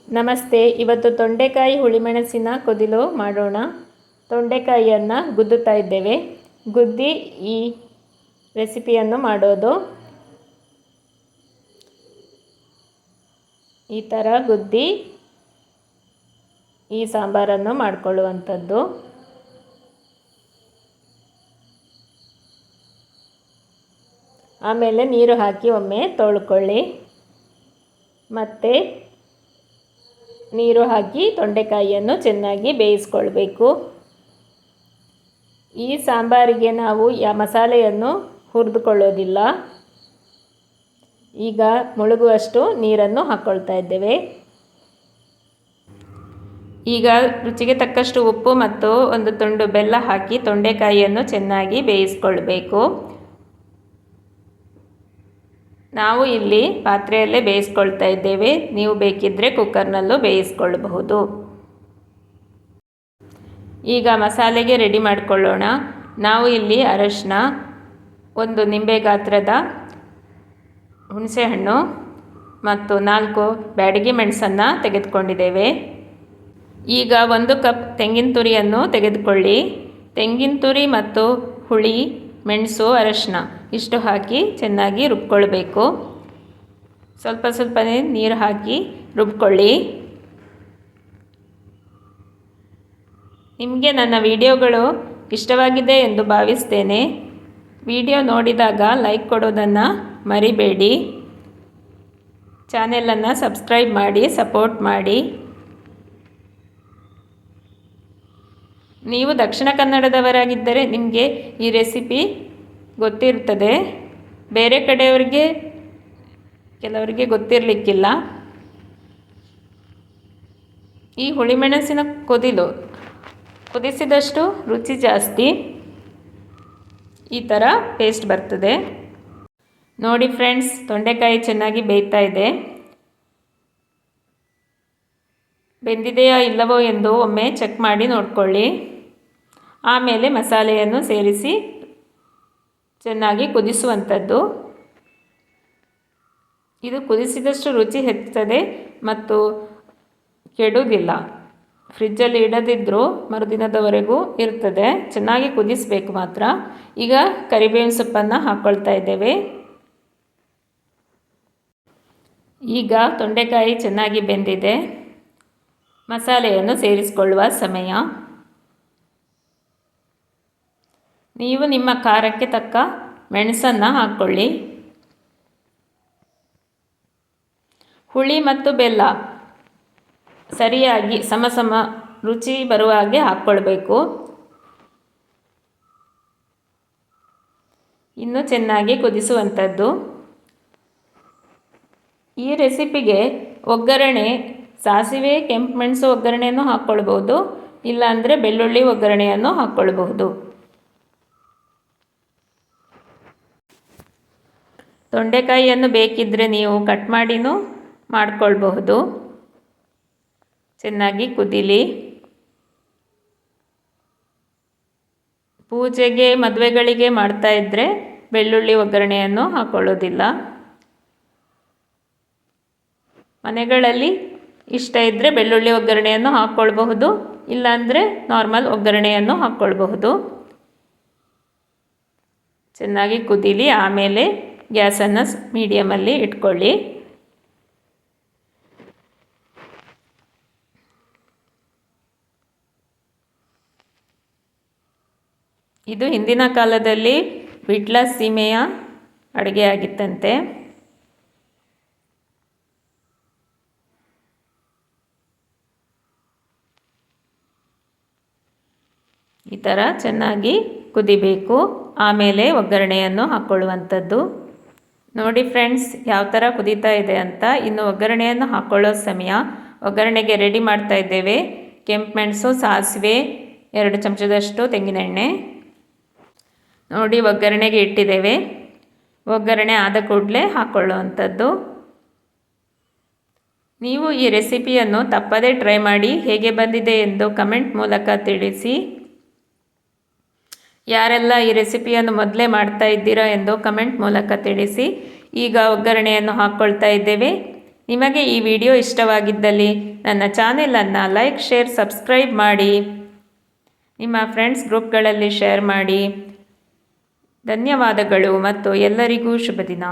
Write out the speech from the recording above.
ನಮಸ್ತೆ. ಇವತ್ತು ತೊಂಡೆಕಾಯಿ ಹುಳಿಮೆಣಸಿನ ಕೊದಿಲು ಮಾಡೋಣ. ತೊಂಡೆಕಾಯಿಯನ್ನು ಗುದ್ದುತ್ತಾ ಇದ್ದೇವೆ. ಗುದ್ದಿ ಈ ರೆಸಿಪಿಯನ್ನು ಮಾಡೋದು. ಈ ಥರ ಗುದ್ದಿ ಈ ಸಾಂಬಾರನ್ನು ಮಾಡಿಕೊಳ್ಳುವಂಥದ್ದು. ಆಮೇಲೆ ನೀರು ಹಾಕಿ ಒಮ್ಮೆ ತೊಳ್ಕೊಳ್ಳಿ. ಮತ್ತು ನೀರು ಹಾಕಿ ತೊಂಡೆಕಾಯಿಯನ್ನು ಚೆನ್ನಾಗಿ ಬೇಯಿಸ್ಕೊಳ್ಬೇಕು. ಈ ಸಾಂಬಾರಿಗೆ ನಾವು ಮಸಾಲೆಯನ್ನು ಹುರಿದುಕೊಳ್ಳೋದಿಲ್ಲ. ಈಗ ಮುಳುಗುವಷ್ಟು ನೀರನ್ನು ಹಾಕ್ಕೊಳ್ತಾ ಇದ್ದೇವೆ. ಈಗ ರುಚಿಗೆ ತಕ್ಕಷ್ಟು ಉಪ್ಪು ಮತ್ತು ಒಂದು ತುಂಡು ಬೆಲ್ಲ ಹಾಕಿ ತೊಂಡೆಕಾಯಿಯನ್ನು ಚೆನ್ನಾಗಿ ಬೇಯಿಸ್ಕೊಳ್ಬೇಕು. ನಾವು ಇಲ್ಲಿ ಪಾತ್ರೆಯಲ್ಲೇ ಬೇಯಿಸ್ಕೊಳ್ತಾ ಇದ್ದೇವೆ. ನೀವು ಬೇಕಿದ್ದರೆ ಕುಕ್ಕರ್ನಲ್ಲೂ ಬೇಯಿಸ್ಕೊಳ್ಬಹುದು. ಈಗ ಮಸಾಲೆಗೆ ರೆಡಿ ಮಾಡಿಕೊಳ್ಳೋಣ. ನಾವು ಇಲ್ಲಿ ಅರಶಿನ, ಒಂದು ನಿಂಬೆ ಗಾತ್ರದ ಹುಣಸೆಹಣ್ಣು ಮತ್ತು 4 ಬ್ಯಾಡಗಿ ಮೆಣಸನ್ನು ತೆಗೆದುಕೊಂಡಿದ್ದೇವೆ. ಈಗ 1 ಕಪ್ ತೆಂಗಿನ ತುರಿಯನ್ನು ತೆಗೆದುಕೊಳ್ಳಿ. ತೆಂಗಿನ ತುರಿ ಮತ್ತು ಹುಳಿ, ಮೆಣಸು, ಅರಶಿನ ಇಷ್ಟು ಹಾಕಿ ಚೆನ್ನಾಗಿ ರುಬ್ಕೊಳ್ಬೇಕು. ಸ್ವಲ್ಪ ಸ್ವಲ್ಪನೇ ನೀರು ಹಾಕಿ ರುಬ್ಕೊಳ್ಳಿ. ನಿಮಗೆ ನನ್ನ ವಿಡಿಯೋಗಳು ಇಷ್ಟವಾಗಿದೆ ಎಂದು ಭಾವಿಸ್ತೇನೆ. ವಿಡಿಯೋ ನೋಡಿದಾಗ ಲೈಕ್ ಕೊಡೋದನ್ನು ಮರಿಬೇಡಿ. ಚಾನೆಲನ್ನು ಸಬ್ಸ್ಕ್ರೈಬ್ ಮಾಡಿ ಸಪೋರ್ಟ್ ಮಾಡಿ. ನೀವು ದಕ್ಷಿಣ ಕನ್ನಡದವರಾಗಿದ್ದರೆ ನಿಮಗೆ ಈ ರೆಸಿಪಿ ಗೊತ್ತಿರ್ತದೆ. ಬೇರೆ ಕಡೆಯವರಿಗೆ ಕೆಲವರಿಗೆ ಗೊತ್ತಿರಲಿಕ್ಕಿಲ್ಲ. ಈ ಹುಳಿಮೆಣಸಿನ ಕೊದಿಲು ಕುದಿಸಿದಷ್ಟು ರುಚಿ ಜಾಸ್ತಿ. ಈ ಥರ ಪೇಸ್ಟ್ ಬರ್ತದೆ. ನೋಡಿ ಫ್ರೆಂಡ್ಸ್, ತೊಂಡೆಕಾಯಿ ಚೆನ್ನಾಗಿ ಬೇಯ್ತಾ ಇದೆ. ಬೆಂದಿದೆಯಾ ಇಲ್ಲವೋ ಎಂದು ಒಮ್ಮೆ ಚೆಕ್ ಮಾಡಿ ನೋಡ್ಕೊಳ್ಳಿ. ಆಮೇಲೆ ಮಸಾಲೆಯನ್ನು ಸೇರಿಸಿ ಚೆನ್ನಾಗಿ ಕುದಿಸುವಂಥದ್ದು. ಇದು ಕುದಿಸಿದಷ್ಟು ರುಚಿ ಹೆಚ್ಚುತ್ತದೆ ಮತ್ತು ಕೆಡುವುದಿಲ್ಲ. ಫ್ರಿಜ್ಜಲ್ಲಿ ಇಡದಿದ್ದರೂ ಮರುದಿನದವರೆಗೂ ಇರ್ತದೆ. ಚೆನ್ನಾಗಿ ಕುದಿಸಬೇಕು ಮಾತ್ರ. ಈಗ ಕರಿಬೇವಿನ ಸೊಪ್ಪನ್ನು ಹಾಕ್ಕೊಳ್ತಾ ಇದ್ದೇವೆ. ಈಗ ತೊಂಡೆಕಾಯಿ ಚೆನ್ನಾಗಿ ಬೆಂದಿದೆ. ಮಸಾಲೆಯನ್ನು ಸೇರಿಸಿಕೊಳ್ಳುವ ಸಮಯ. ನೀವು ನಿಮ್ಮ ಖಾರಕ್ಕೆ ತಕ್ಕ ಮೆಣಸನ್ನು ಹಾಕ್ಕೊಳ್ಳಿ. ಹುಳಿ ಮತ್ತು ಬೆಲ್ಲ ಸರಿಯಾಗಿ ಸಮ ರುಚಿ ಬರುವ ಹಾಗೆ ಹಾಕ್ಕೊಳ್ಬೇಕು. ಇನ್ನು ಚೆನ್ನಾಗಿ ಕುದಿಸುವಂಥದ್ದು. ಈ ರೆಸಿಪಿಗೆ ಒಗ್ಗರಣೆ ಸಾಸಿವೆ, ಕೆಂಪು ಮೆಣಸು ಒಗ್ಗರಣೆಯನ್ನು ಹಾಕ್ಕೊಳ್ಬೋದು. ಇಲ್ಲಾಂದರೆ ಬೆಳ್ಳುಳ್ಳಿ ಒಗ್ಗರಣೆಯನ್ನು ಹಾಕ್ಕೊಳ್ಬಹುದು. ತೊಂಡೆಕಾಯಿಯನ್ನು ಬೇಕಿದ್ದರೆ ನೀವು ಕಟ್ ಮಾಡಿನೂ ಮಾಡಿಕೊಳ್ಬಹುದು. ಚೆನ್ನಾಗಿ ಕುದೀಲಿ. ಪೂಜೆಗೆ, ಮದುವೆಗಳಿಗೆ ಮಾಡ್ತಾ ಇದ್ದರೆ ಬೆಳ್ಳುಳ್ಳಿ ಒಗ್ಗರಣೆಯನ್ನು ಹಾಕ್ಕೊಳ್ಳೋದಿಲ್ಲ. ಮನೆಗಳಲ್ಲಿ ಇಷ್ಟ ಇದ್ದರೆ ಬೆಳ್ಳುಳ್ಳಿ ಒಗ್ಗರಣೆಯನ್ನು ಹಾಕ್ಕೊಳ್ಬಹುದು. ಇಲ್ಲಾಂದರೆ ನಾರ್ಮಲ್ ಒಗ್ಗರಣೆಯನ್ನು ಹಾಕ್ಕೊಳ್ಬಹುದು. ಚೆನ್ನಾಗಿ ಕುದೀಲಿ. ಆಮೇಲೆ ಗ್ಯಾಸನ್ನು ಮೀಡಿಯಮಲ್ಲಿ ಇಟ್ಕೊಳ್ಳಿ. ಇದು ಹಿಂದಿನ ಕಾಲದಲ್ಲಿ ವಿಟ್ಲ ಸೀಮೆಯ ಅಡುಗೆ ಆಗಿತ್ತಂತೆ. ಈ ಥರ ಚೆನ್ನಾಗಿ ಕುದಿಬೇಕು. ಆಮೇಲೆ ಒಗ್ಗರಣೆಯನ್ನು ಹಾಕ್ಕೊಳ್ಳುವಂಥದ್ದು. ನೋಡಿ ಫ್ರೆಂಡ್ಸ್, ಯಾವ ಥರ ಕುದೀತಾ ಇದೆ ಅಂತ. ಇನ್ನು ಒಗ್ಗರಣೆಯನ್ನು ಹಾಕ್ಕೊಳ್ಳೋ ಸಮಯ. ಒಗ್ಗರಣೆಗೆ ರೆಡಿ ಮಾಡ್ತಾ ಇದ್ದೇವೆ. ಕೆಂಪು ಮೆಣಸು, ಸಾಸಿವೆ, 2 ಚಮಚದಷ್ಟು ತೆಂಗಿನೆಣ್ಣೆ. ನೋಡಿ, ಒಗ್ಗರಣೆಗೆ ಇಟ್ಟಿದ್ದೇವೆ. ಒಗ್ಗರಣೆ ಆದ ಕೂಡಲೇ ಹಾಕ್ಕೊಳ್ಳುವಂಥದ್ದು. ನೀವು ಈ ರೆಸಿಪಿಯನ್ನು ತಪ್ಪದೇ ಟ್ರೈ ಮಾಡಿ. ಹೇಗೆ ಬಂದಿದೆ ಎಂದು ಕಮೆಂಟ್ ಮೂಲಕ ತಿಳಿಸಿ. ಯಾರೆಲ್ಲ ಈ ರೆಸಿಪಿಯನ್ನು ಮೊದಲೇ ಮಾಡ್ತಾ ಇದ್ದೀರಾ ಎಂದು ಕಮೆಂಟ್ ಮೂಲಕ ತಿಳಿಸಿ. ಈಗ ಒಗ್ಗರಣೆಯನ್ನು ಹಾಕ್ಕೊಳ್ತಾ ಇದ್ದೇವೆ. ನಿಮಗೆ ಈ ವಿಡಿಯೋ ಇಷ್ಟವಾಗಿದ್ದಲ್ಲಿ ನನ್ನ ಚಾನೆಲನ್ನು ಲೈಕ್, ಶೇರ್, ಸಬ್ಸ್ಕ್ರೈಬ್ ಮಾಡಿ. ನಿಮ್ಮ ಫ್ರೆಂಡ್ಸ್ ಗ್ರೂಪ್ಗಳಲ್ಲಿ ಶೇರ್ ಮಾಡಿ. ಧನ್ಯವಾದಗಳು ಮತ್ತು ಎಲ್ಲರಿಗೂ ಶುಭ ದಿನ.